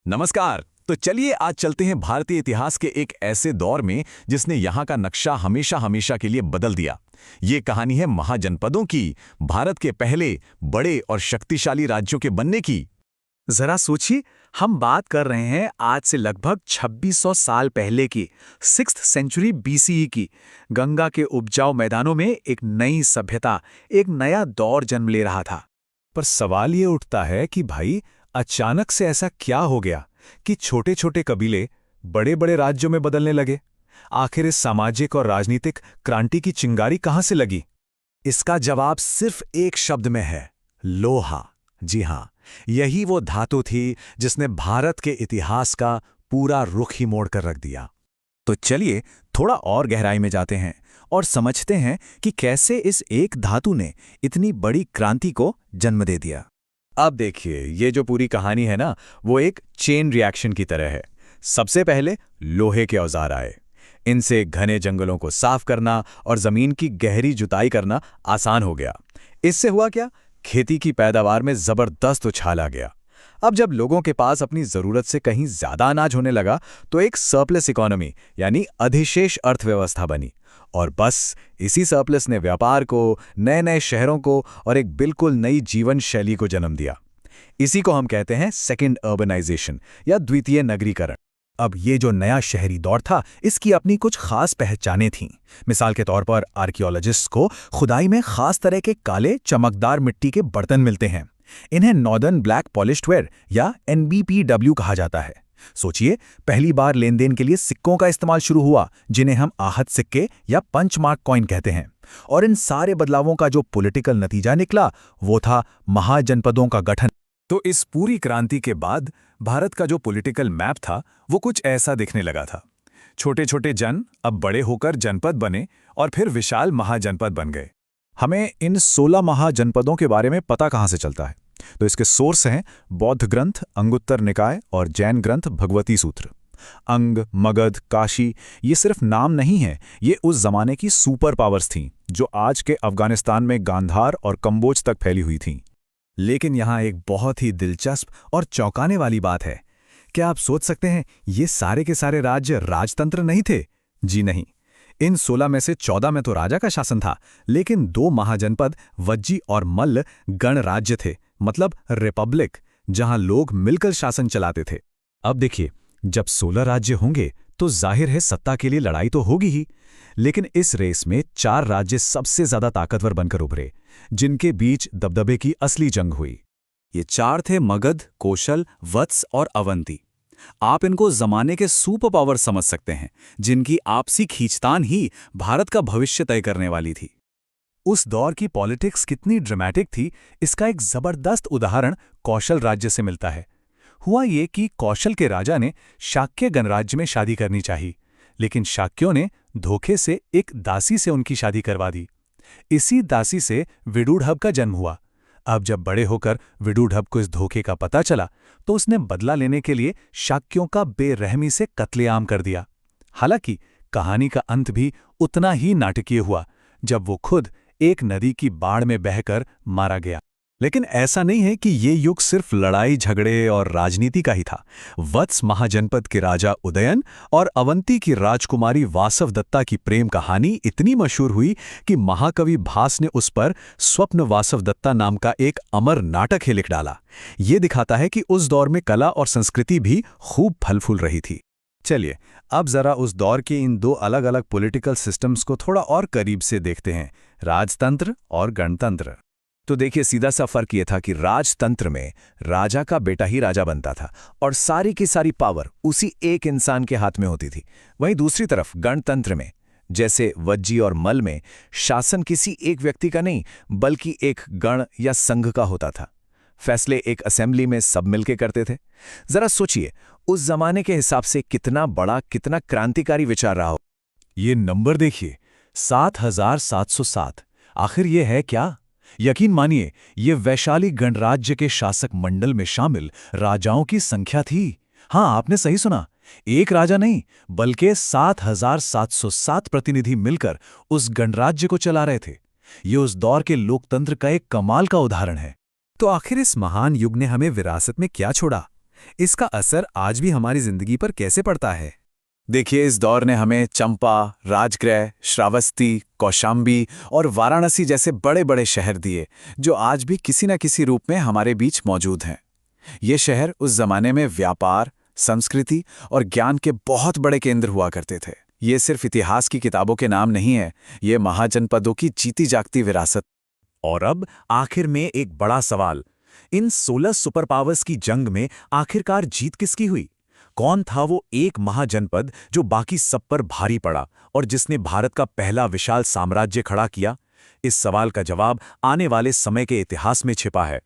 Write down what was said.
नमस्कार। तो चलिए आज चलते हैं भारतीय इतिहास के एक ऐसे दौर में जिसने यहाँ का नक्शा हमेशा हमेशा के लिए बदल दिया। ये कहानी है महाजनपदों की, भारत के पहले बड़े और शक्तिशाली राज्यों के बनने की। जरा सोचिए, हम बात कर रहे हैं आज से लगभग 2600 साल पहले की 6th सेंचुरी बीसीई की। गंगा के उपजाऊ मैदानों में एक नई सभ्यता, एक नया दौर जन्म ले रहा था। पर सवाल ये उठता है कि भाई अचानक से ऐसा क्या हो गया कि छोटे छोटे कबीले बड़े बड़े राज्यों में बदलने लगे। आखिर इस सामाजिक और राजनीतिक क्रांति की चिंगारी कहाँ से लगी? इसका जवाब सिर्फ एक शब्द में है, लोहा। जी हां, यही वो धातु थी जिसने भारत के इतिहास का पूरा रुख ही मोड़ कर रख दिया। तो चलिए थोड़ा और गहराई में जाते हैं और समझते हैं कि कैसे इस एक धातु ने इतनी बड़ी क्रांति को जन्म दे दिया। अब देखिए, ये जो पूरी कहानी है ना, वो एक चेन रिएक्शन की तरह है। सबसे पहले लोहे के औजार आए। इनसे घने जंगलों को साफ करना और जमीन की गहरी जुताई करना आसान हो गया। इससे हुआ क्या? खेती की पैदावार में जबरदस्त उछाल आ गया। अब जब लोगों के पास अपनी जरूरत से कहीं ज्यादा अनाज होने लगा तो एक सरप्लस इकोनॉमी यानी अधिशेष अर्थव्यवस्था बनी। और बस इसी सरप्लस ने व्यापार को, नए नए शहरों को और एक बिल्कुल नई जीवन शैली को जन्म दिया। इसी को हम कहते हैं सेकेंड अर्बनाइजेशन या द्वितीय नगरीकरण। अब ये जो नया शहरी दौर था, इसकी अपनी कुछ खास पहचानें थीं। मिसाल के तौर पर आर्कियोलॉजिस्ट्स को खुदाई में खास तरह के काले चमकदार मिट्टी के बर्तन मिलते हैं। इन्हें नॉर्दर्न ब्लैक पॉलिश्ड या NBPW कहा जाता है। सोचिए, पहली बार लेन देन के लिए सिक्कों का इस्तेमाल शुरू हुआ, जिन्हें हम आहत सिक्के या पंचमार्क कॉइन कहते हैं। और इन सारे बदलावों का जो पॉलिटिकल नतीजा निकला, वो था महाजनपदों का गठन। तो इस पूरी क्रांति के बाद भारत का जो पॉलिटिकल मैप था, वो कुछ ऐसा दिखने लगा था। छोटे छोटे जन अब बड़े होकर जनपद बने और फिर विशाल महाजनपद बन गए। हमें इन 16 महाजनपदों के बारे में पता कहाँ से चलता है? तो इसके सोर्स हैं बौद्ध ग्रंथ अंगुत्तर निकाय और जैन ग्रंथ भगवती सूत्र। अंग, मगध, काशी ये सिर्फ नाम नहीं है, ये उस जमाने की सुपर पावर्स थीं जो आज के अफगानिस्तान में गांधार और कंबोज तक फैली हुई थीं। लेकिन यहाँ एक बहुत ही दिलचस्प और चौंकाने वाली बात है। क्या आप सोच सकते हैं ये सारे के सारे राज्य राजतंत्र नहीं थे? जी नहीं। इन 16 में से 14 में तो राजा का शासन था, लेकिन 2 महाजनपद वज्जी और मल्ल गणराज्य थे, मतलब रिपब्लिक, जहां लोग मिलकर शासन चलाते थे। अब देखिए, जब 16 राज्य होंगे तो जाहिर है सत्ता के लिए लड़ाई तो होगी ही। लेकिन इस रेस में 4 राज्य सबसे ज्यादा ताकतवर बनकर उभरे, जिनके बीच दबदबे की असली जंग हुई। ये 4 थे मगध, कोशल, वत्स और अवंती। आप इनको जमाने के सुपर पावर समझ सकते हैं, जिनकी आपसी खींचतान ही भारत का भविष्य तय करने वाली थी। उस दौर की पॉलिटिक्स कितनी ड्रामेटिक थी, इसका एक जबरदस्त उदाहरण कौशल राज्य से मिलता है। हुआ ये कि कौशल के राजा ने शाक्य गणराज्य में शादी करनी चाहिए, लेकिन शाक्यों ने धोखे से एक दासी से उनकी शादी करवा दी। इसी दासी से विदूढ़ब का जन्म हुआ। अब जब बड़े होकर विदूढ़ब को इस धोखे का पता चला तो उसने बदला लेने के लिए शाक्यों का बेरहमी से कत्लेआम कर दिया। हालांकि कहानी का अंत भी उतना ही नाटकीय हुआ, जब वो खुद एक नदी की बाढ़ में बहकर मारा गया। लेकिन ऐसा नहीं है कि ये युग सिर्फ लड़ाई झगड़े और राजनीति का ही था। वत्स महाजनपद के राजा उदयन और अवंती की राजकुमारी वासवदत्ता की प्रेम कहानी इतनी मशहूर हुई कि महाकवि भास ने उस पर स्वप्न वासवदत्ता नाम का एक अमर नाटक ही लिख डाला। ये दिखाता है कि उस दौर में कला और संस्कृति भी खूब फल फूल रही थी। चलिए, अब जरा उस दौर के इन 2 अलग अलग पॉलिटिकल सिस्टम्स को थोड़ा और करीब से देखते हैं, राजतंत्र और गणतंत्र। तो देखिए, सीधा सा फर्क ये था कि राजतंत्र में राजा का बेटा ही राजा बनता था और सारी की सारी पावर उसी एक इंसान के हाथ में होती थी। वहीं दूसरी तरफ गणतंत्र में, जैसे वज्जी और मल में, शासन किसी एक व्यक्ति का नहीं बल्कि एक गण या संघ का होता था। फैसले एक असेंबली में सब मिलके करते थे। जरा सोचिए, उस जमाने के हिसाब से कितना बड़ा, कितना क्रांतिकारी विचार रहा हो। ये नंबर देखिए, 7,707। आखिर ये है क्या? यकीन मानिए, ये वैशाली गणराज्य के शासक मंडल में शामिल राजाओं की संख्या थी। हां, आपने सही सुना, एक राजा नहीं बल्कि 7,707 प्रतिनिधि मिलकर उस गणराज्य को चला रहे थे। ये उस दौर के लोकतंत्र का एक कमाल का उदाहरण है। तो आखिर इस महान युग ने हमें विरासत में क्या छोड़ा? इसका असर आज भी हमारी जिंदगी पर कैसे पड़ता है? देखिए, इस दौर ने हमें चंपा, राजगृह, श्रावस्ती, कौशाम्बी और वाराणसी जैसे बड़े बड़े शहर दिए, जो आज भी किसी न किसी रूप में हमारे बीच मौजूद हैं। ये शहर उस जमाने में व्यापार, संस्कृति और ज्ञान के बहुत बड़े केंद्र हुआ करते थे। ये सिर्फ इतिहास की किताबों के नाम नहीं है, ये महाजनपदों की जीती जागती विरासत। और अब आखिर में एक बड़ा सवाल, इन 16 सुपर पावर्स की जंग में आखिरकार जीत किसकी हुई? कौन था वो एक महाजनपद जो बाकी सब पर भारी पड़ा और जिसने भारत का पहला विशाल साम्राज्य खड़ा किया? इस सवाल का जवाब आने वाले समय के इतिहास में छिपा है।